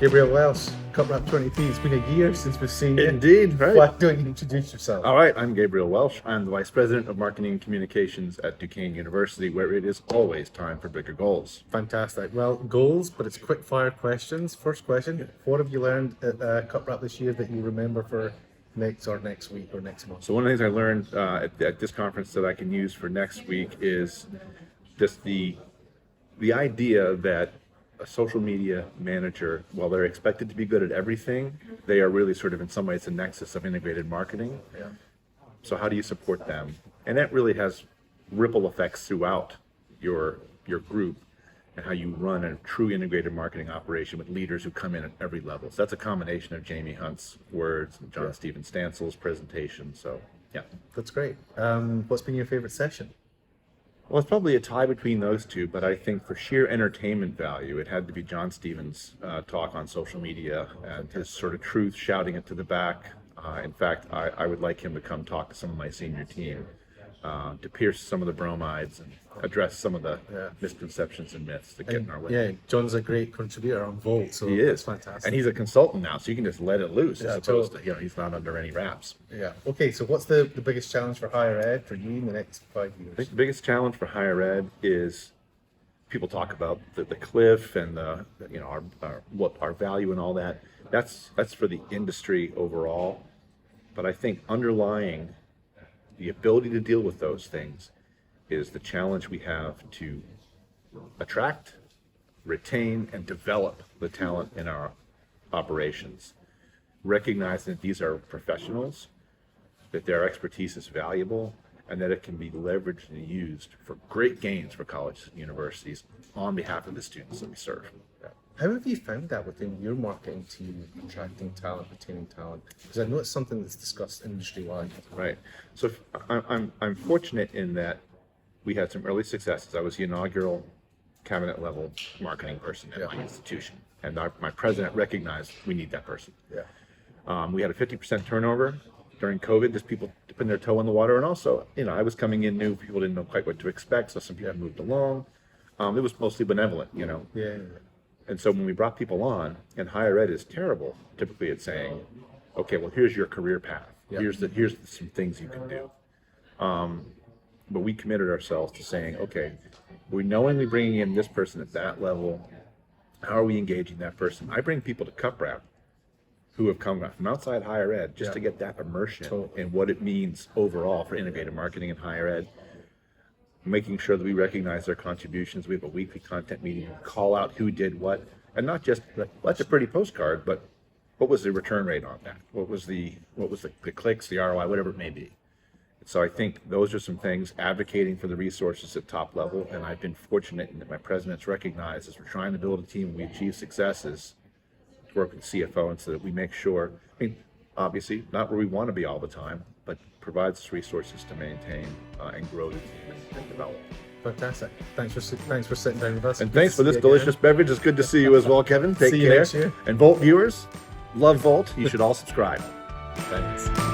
Gabriel Welsch, CUPRAP 23. It's been a year since we've seen you. Indeed, right. Why don't you introduce yourself? All right, I'm Gabriel Welsch. I'm the Vice President of Marketing and Communications at Duquesne University, where it is always time for bigger goals. Fantastic. Well, goals, but it's quick fire questions. First question, what have you learned at CUPRAP this year that you remember for next week or next month? So one of the things I learned at this conference that I can use for next week is just the idea that a social media manager, while they're expected to be good at everything, they are really sort of in some ways the nexus of integrated marketing. Yeah. So how do you support them? And that really has ripple effects throughout your group and how you run a true integrated marketing operation with leaders who come in at every level. So that's a combination of Jamie Hunt's words and John Stephen Stansel's presentation. So yeah. That's great. What's been your favorite session? Well, it's probably a tie between those two, but I think for sheer entertainment value, it had to be John Stevens' talk on social media and his sort of truth, shouting it to the back. In fact, I would like him to come talk to some of my senior team to pierce some of the bromides and address some of the misconceptions and myths that get in our way. Yeah, John's a great contributor on Volt, so He is. that's fantastic. And he's a consultant now, so you can just let it loose as opposed totally. to, he's not under any wraps. Yeah. Okay, so what's the biggest challenge for higher ed for you in the next 5 years? I think the biggest challenge for higher ed is people talk about the cliff and what our value and all that. That's for the industry overall. But I think underlying the ability to deal with those things is the challenge we have to attract, retain, and develop the talent in our operations. Recognizing that these are professionals, that their expertise is valuable, and that it can be leveraged and used for great gains for colleges and universities on behalf of the students that we serve. How have you found that within your marketing team, attracting talent, retaining talent? Because I know it's something that's discussed industry-wide. Right. So I'm fortunate in that we had some early successes. I was the inaugural cabinet level marketing person at my institution, and my president recognized we need that person. Yeah. We had a 50% turnover during COVID, just people dipping their toe in the water, and also, I was coming in new, people didn't know quite what to expect, so some people moved along. It was mostly benevolent, Yeah. And so when we brought people on, and higher ed is terrible, typically it's saying, okay, well, here's your career path. Here's some things you can do. But we committed ourselves to saying, okay, we're knowingly bringing in this person at that level. How are we engaging that person? I bring people to CUPRAP who have come from outside higher ed just to get that immersion in what it means overall for integrated marketing in higher ed. Making sure that we recognize their contributions. We have a weekly content meeting, call out who did what, and not just that's a pretty postcard, but what was the return rate on that? What was the clicks, the ROI, whatever it may be. So I think those are some things, advocating for the resources at top level, and I've been fortunate in that my president's recognized as we're trying to build a team and we achieve successes to work with the CFO and so that we make sure, obviously not where we want to be all the time, but provides us resources to maintain and grow the team and develop. Fantastic. Thanks for sitting down with us. And thanks for this delicious beverage. It's good to see you as well, Kevin. Take See you care. next year. And Volt viewers, love Volt. You should all subscribe. Thanks.